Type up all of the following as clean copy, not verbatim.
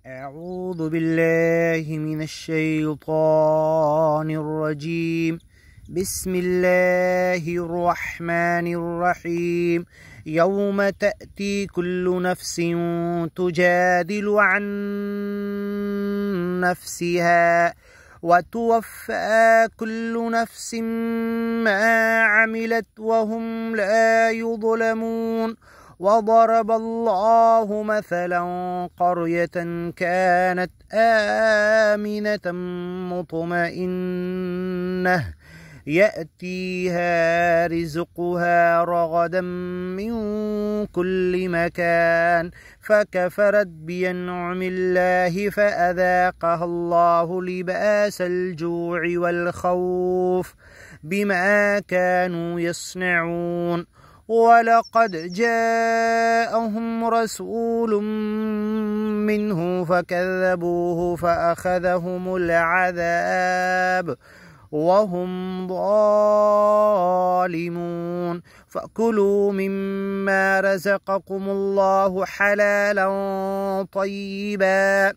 أعوذ بالله من الشيطان الرجيم. بسم الله الرحمن الرحيم. يوم تأتي كل نفس تجادل عن نفسها وتوفى كل نفس ما عملت وهم لا يظلمون. وضرب الله مثلا قرية كانت آمنة مطمئنة يأتيها رزقها رغدا من كل مكان فكفرت بأنعم الله فأذاقها الله لباس الجوع والخوف بما كانوا يصنعون. ولقد جاءهم رسول منه فكذبوه فأخذهم العذاب وهم ظالمون. فكلوا مما رزقكم الله حلالا طيبا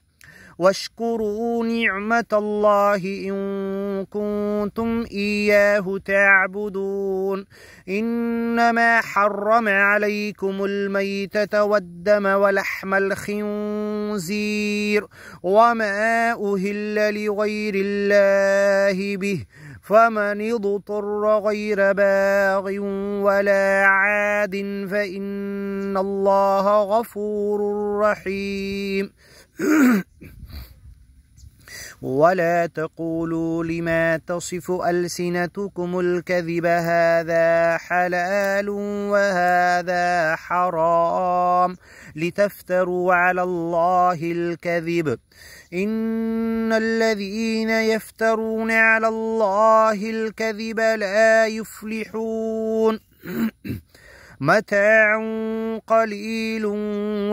واشكروا نعمة الله إن كنتم إياه تعبدون. إنما حرم عليكم الميتة والدم ولحم الخنزير وما أهل لغير الله به فمن اضطر غير باغ ولا عاد فإن الله غفور رحيم. ولا تقولوا لما تصف ألسنتكم الكذب هذا حلال وهذا حرام لتفتروا على الله الكذب. إن الذين يفترون على الله الكذب لا يفلحون. متاع قليل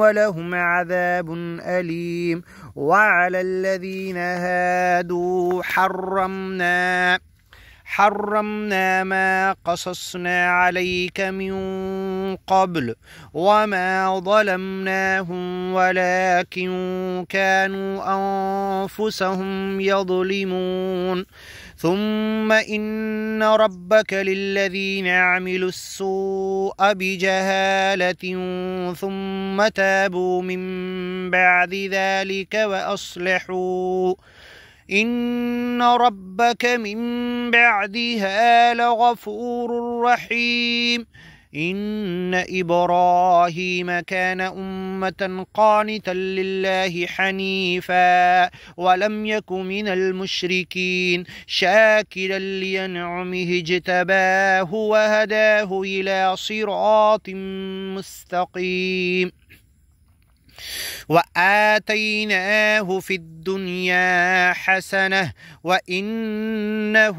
ولهم عذاب أليم. وعلى الذين هادوا حرمنا ما قصصنا عليك من قبل وما ظلمناهم ولكن كانوا أنفسهم يظلمون. ثم إن ربك للذين عملوا السوء بجهالة ثم تابوا من بعد ذلك وأصلحوا إن ربك من بعدها لغفور رحيم. إن إبراهيم كان أمة قانتا لله حنيفا ولم يك من المشركين شاكرا لأنعمه اجتباه وهداه إلى صراط مستقيم. وآتيناه في الدنيا حسنة وإنه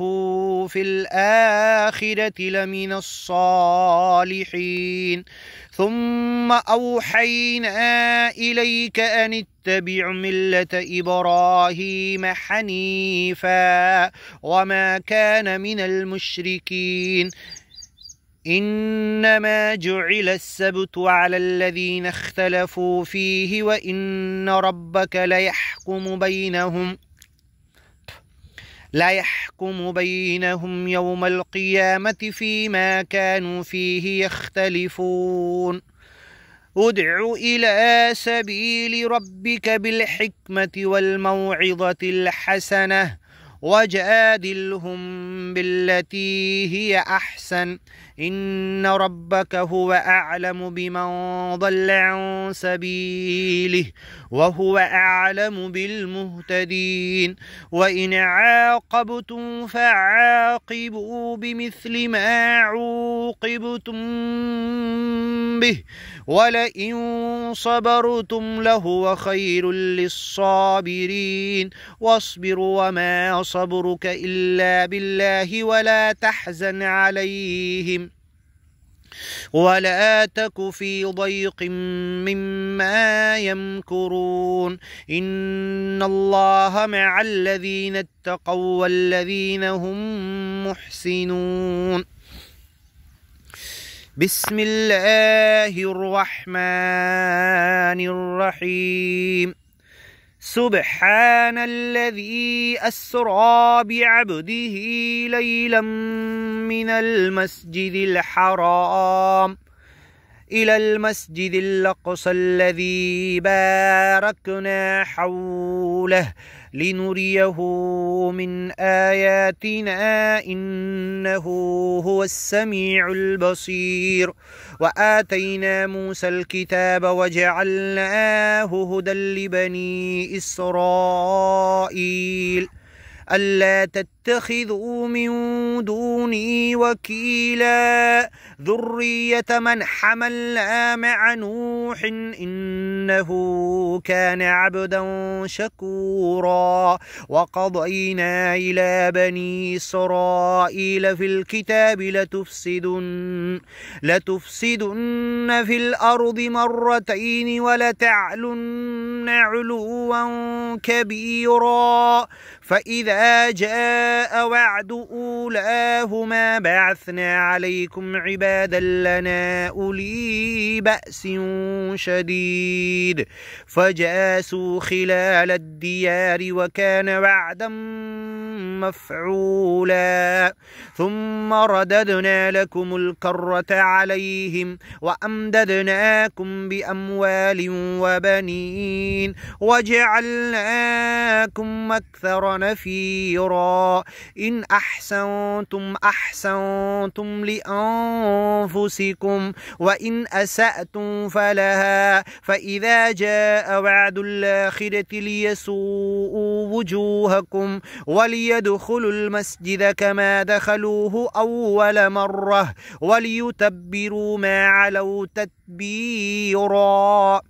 في الآخرة لمن الصالحين. ثم أوحينا إليك أن اتبع ملة إبراهيم حنيفا وما كان من المشركين. إنما جعل السبت على الذين اختلفوا فيه وإن ربك ليحكم بينهم يوم القيامة فيما كانوا فيه يختلفون. ادع إلى سبيل ربك بالحكمة والموعظة الحسنة وجادلهم بالتي هي أحسن إن ربك هو أعلم بمن ضل عن سبيله وهو أعلم بالمهتدين. وإن عاقبتم فعاقبوا بمثل ما عوقبتم به ولئن صبرتم لهو خير للصابرين. واصبر وما صبرك إلا بالله ولا تحزن عليهم ولا تك في ضيق مما يمكرون. إن الله مع الذين اتقوا والذين هم محسنون. بسم الله الرحمن الرحيم. سبحان الذي أسرى بعبده ليلا من المسجد الحرام إلى المسجد الأقصى الذي باركنا حوله لنريه من آياتنا إنه هو السميع البصير وآتينا موسى الكتاب وجعلناه هدى لبني إسرائيل ألا تتخذوا من دوني وكيلا ذرية من حملنا مع نوح إنه كان عبدا شكورا وقضينا إلى بني إسرائيل في الكتاب لتفسدن في الأرض مرتين ولتعلن علوا كبيرا فإذا جاء وعد أولاهما بعثنا عليكم عبادا لنا أولي بأس شديد فجاسوا خلال الديار وكان وعدا مفعولا ثم رددنا لكم الكرة عليهم وأمددناكم بأموال وبنين وجعلناكم أكثر نفيرا إن أحسنتم لأنفسكم وإن أسأتم فلها فإذا جاء وعد الآخرة ليسوءوا وجوهكم وليدخلوا المسجد كما دخلوه أول مرة وليتبروا ما علوا تتبيرا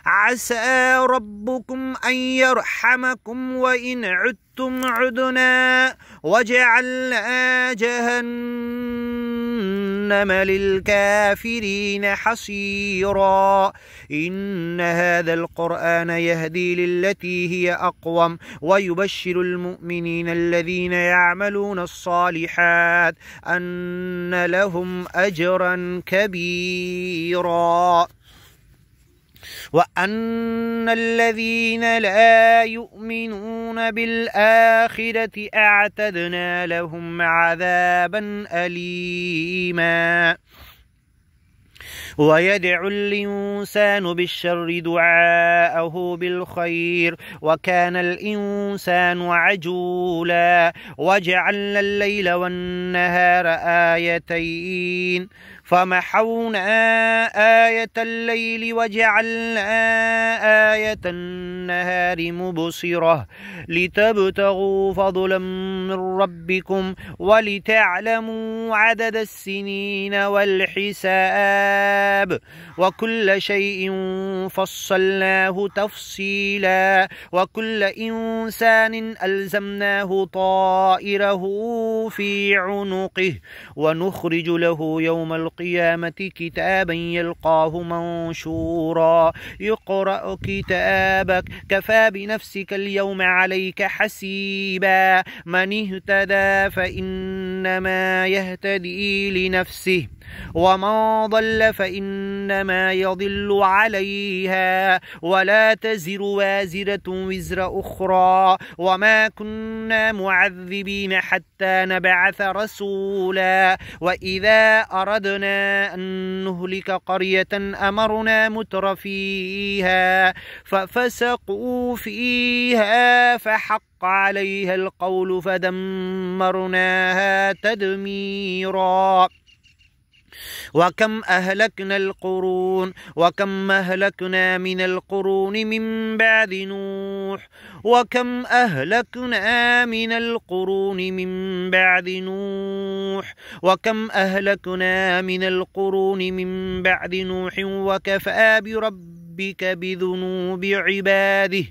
عسى ربكم أن يرحمكم وإن عدتم عدنا وجعلنا جهنم للكافرين حصيرا إن هذا القرآن يهدي للتي هي أقوم ويبشر المؤمنين الذين يعملون الصالحات أن لهم أجرا كبيرا وأن الذين لا يؤمنون بالآخرة أعتدنا لهم عذابا أليما ويدعو الإنسان بالشر دعاءه بالخير وكان الإنسان عجولا وجعلنا الليل والنهار آيتين فمحونا آية الليل وجعلنا آية النهار مبصرة لتبتغوا فضلا من ربكم ولتعلموا عدد السنين والحساب وكل شيء فصلناه تفصيلا وكل إنسان ألزمناه طائره في عنقه ونخرج له يوم القيامة كتابا يلقاه منشورا اقرأ كتابك كفى بنفسك اليوم عليك حسيبا من اهتدى فإنما يهتدي لنفسه ومن ضل فإنما يضل عليها ولا تزر وازرة وزر أخرى وما كنا معذبين حتى نبعث رسولا وإذا أردنا أن نهلك قرية أمرنا متر فيها ففسقوا فيها فحق عليها القول فدمرناها تدميرا وكم أهلكنا من القرون من بعد نوح وكفى بربك بذنوب عباده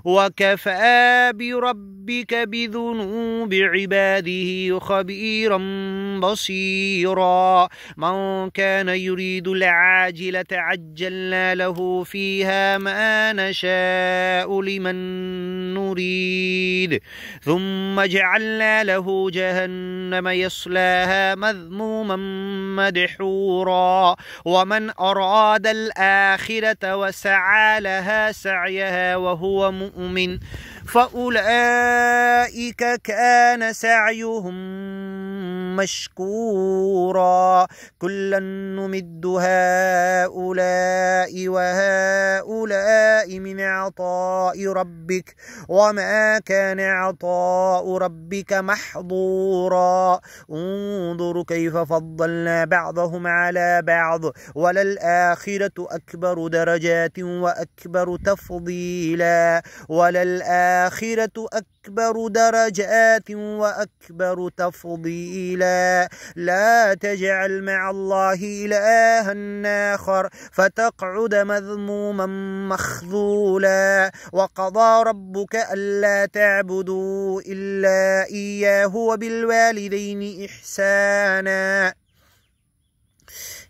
وكفى بربك بذنوب عباده خبيرا بصيرا من كان يريد العاجلة عجلنا له فيها ما نشاء لمن نريد ثم جعلنا له جهنم يصلاها مذموما مدحورا ومن أراد الآخرة وسعى لها سعيها وهو مؤمن فأولئك كان سعيهم مشكورا كلا نمد هؤلاء وهؤلاء من عطاء ربك وما كان عطاء ربك محظورا انظر كيف فضلنا بعضهم على بعض وللآخرة أكبر درجات وأكبر تفضيلا وللآخرة أكبر درجات وأكبر تفضيلا لا تجعل مع الله إلها آخر فتقعد مذموما مخذولا وقضى ربك ألا تعبدوا إلا إياه وبالوالدين إحسانا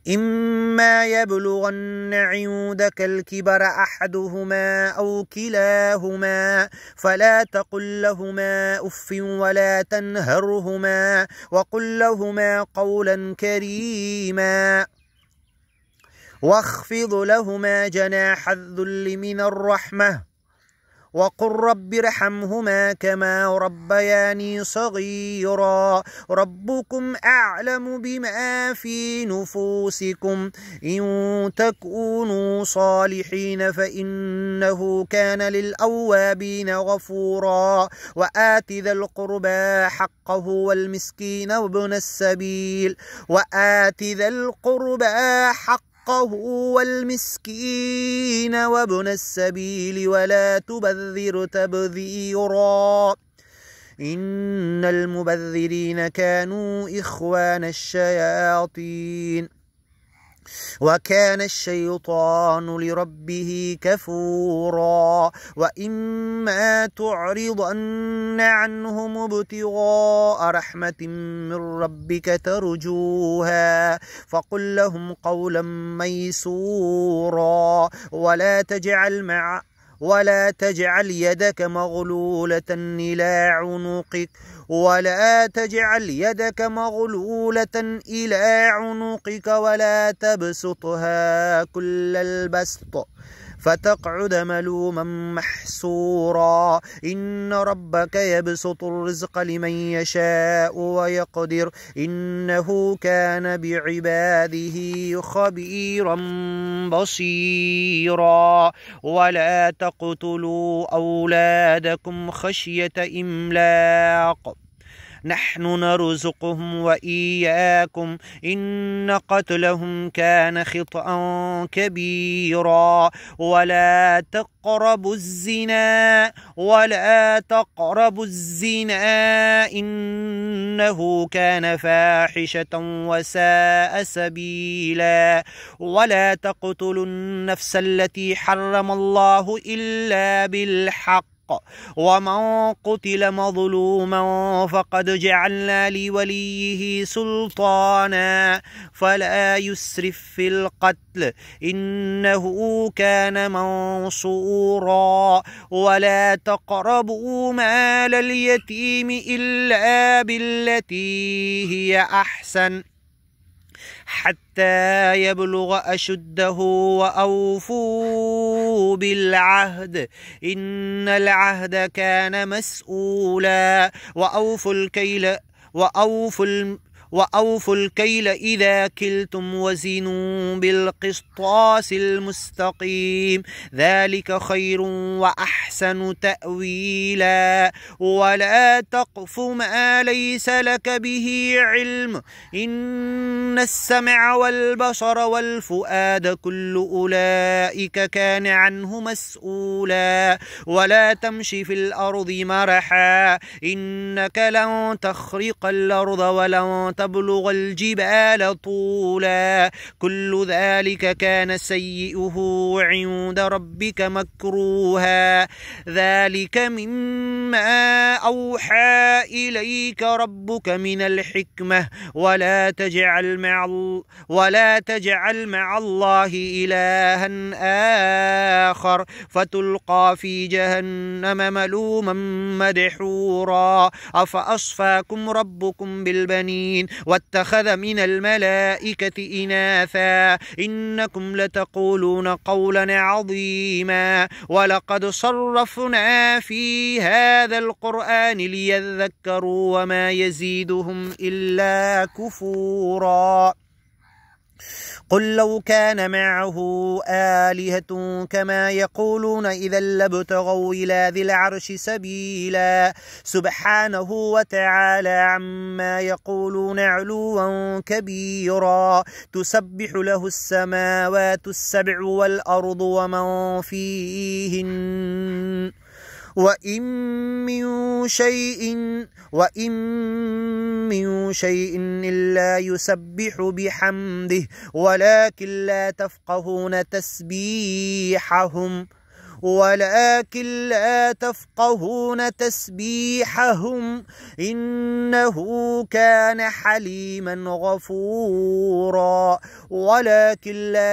إما يبلغن عندك الكبر أحدهما أو كلاهما فلا تقل لهما أف ولا تنهرهما وقل لهما قولا كريما واخفض لهما جناح الذل من الرحمة وقل رب ارحمهما كما ربياني صغيرا ربكم أعلم بما في نفوسكم إن تكونوا صالحين فإنه كان للأوابين غفورا وآت ذا القربى حقه والمسكين وابن السبيل والمسكين وابن السبيل ولا تبذر تبذيرا إن المبذرين كانوا إخوان الشياطين وكان الشيطان لربه كفورا وإما تعرضن عنهم ابتغاء رحمة من ربك ترجوها فقل لهم قولا ميسورا ولا تجعل يدك مغلولة إلى عنقك ولا تبسطها كل البسط فتقعد ملوما محسورا إن ربك يبسط الرزق لمن يشاء ويقدر إنه كان بعباده خبيرا بصيرا ولا تقتلوا أولادكم خشية إملاق نحن نرزقهم وإياكم إن قتلهم كان خطأ كبيرا ولا تقربوا الزنا إنه كان فاحشة وساء سبيلا ولا تقتلوا النفس التي حرم الله إلا بالحق ومن قتل مظلوما فقد جعلنا لوليه سلطانا فلا يسرف في القتل إنه كان منصورا ولا تقربوا مال اليتيم إلا بالتي هي أحسن حتى يبلغ أشده وأوفوا بالعهد إن العهد كان مسؤولا وأوفوا الكيل إذا كلتم وزنوا بالقسطاس المستقيم ذلك خير وأحسن تأويلا ولا تقف ما ليس لك به علم إن السمع والبصر والفؤاد كل أولئك كان عنه مسؤولا ولا تمشي في الأرض مرحا إنك لن تخرق الأرض ولن وتبلغ الجبال طولا كل ذلك كان سيئه عند ربك مكروها ذلك مما أوحى إليك ربك من الحكمة ولا تجعل مع الله إلها آخر فتلقى في جهنم ملوما مدحورا أفأصفاكم ربكم بالبنين واتخذ من الملائكة إناثا إنكم لتقولون قولا عظيما ولقد صرفنا في هذا القرآن ليذكروا وما يزيدهم إلا كفورا قل لو كان معه آلهة كما يقولون إذا لابتغوا إلى ذي العرش سبيلا سبحانه وتعالى عما يقولون علوا كبيرا تسبح له السماوات السبع والأرض ومن فيهن وإن من شيء إلا يسبح بحمده ولكن لا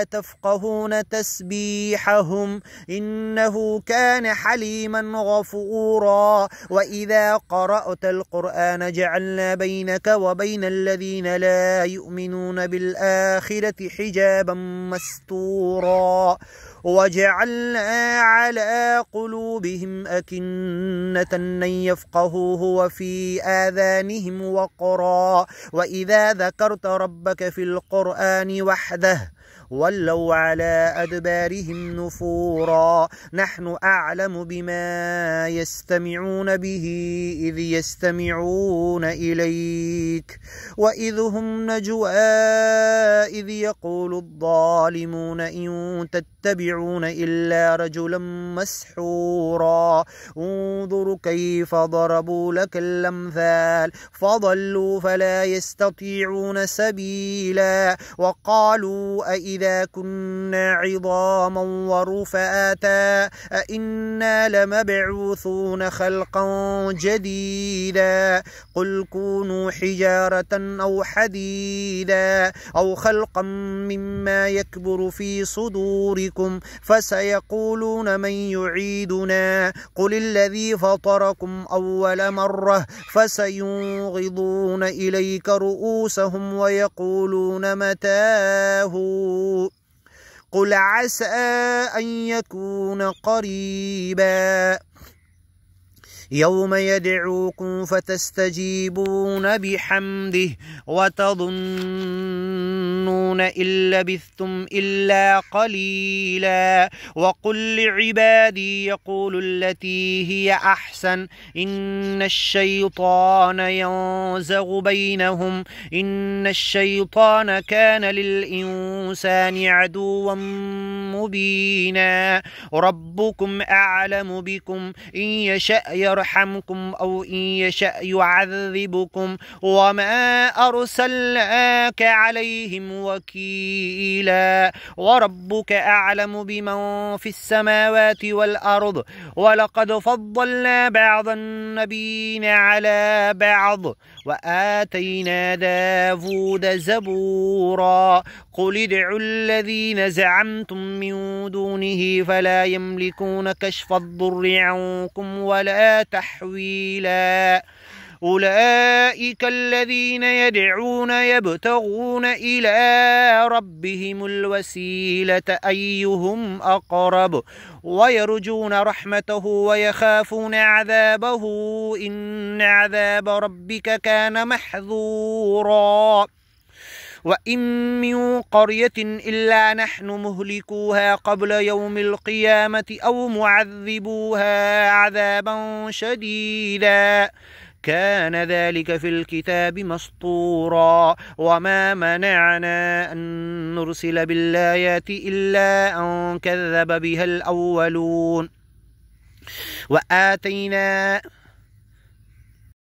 تفقهون تسبيحهم إنه كان حليما غفورا وإذا قرأت القرآن جعلنا بينك وبين الذين لا يؤمنون بالآخرة حجابا مستورا وجعلنا على قلوبهم أكنة أن يفقهوه وفي آذانهم وقرا وإذا ذكرت ربك في القرآن وحده ولوا على أدبارهم نفورا نحن أعلم بما يستمعون به إذ يستمعون إليك وإذ هم نجوى إذ يقول الظالمون إن تتبعون إلا رجلا مسحورا انظر كيف ضربوا لك الأمثال فضلوا فلا يستطيعون سبيلا وقالوا أئذا كنا عظاما ورفاتا أئنا لمبعوثون خلقا جديدا قل كونوا حجارة أو حديدا أو خلقا مما يكبر في صدوركم فسيقولون من يعيدنا قل الذي فطركم أول مرة فسينغضون إليك رؤوسهم ويقولون متاه قل عسى أن يكون قريبا يوم يدعوكم فتستجيبون بحمده وتظنون إن لبثتم إلا قليلا وقل لعبادي يقولوا التي هي أحسن إن الشيطان ينزغ بينهم إن الشيطان كان للإنسان عدوا مبينا ربكم أعلم بكم إن يشأ يرحمكم أو إن يشأ يعذبكم وما أرسلناك عليهم وكيلا وربك أعلم بمن في السماوات والأرض ولقد فضلنا بعض النبيين على بعض وآتينا داود زبورا قل ادعوا الذين زعمتم من دونه فلا يملكون كشف الضر عنكم ولا تحويلا أولئك الذين يدعون يبتغون إلى ربهم الوسيلة أيهم أقرب ويرجون رحمته ويخافون عذابه إن عذاب ربك كان محذورا وإن من قرية إلا نحن مهلكوها قبل يوم القيامة أو معذبوها عذابا شديدا كان ذلك في الكتاب مسطورا وما منعنا أن نرسل بالآيات إلا أن كذب بها الأولون وآتينا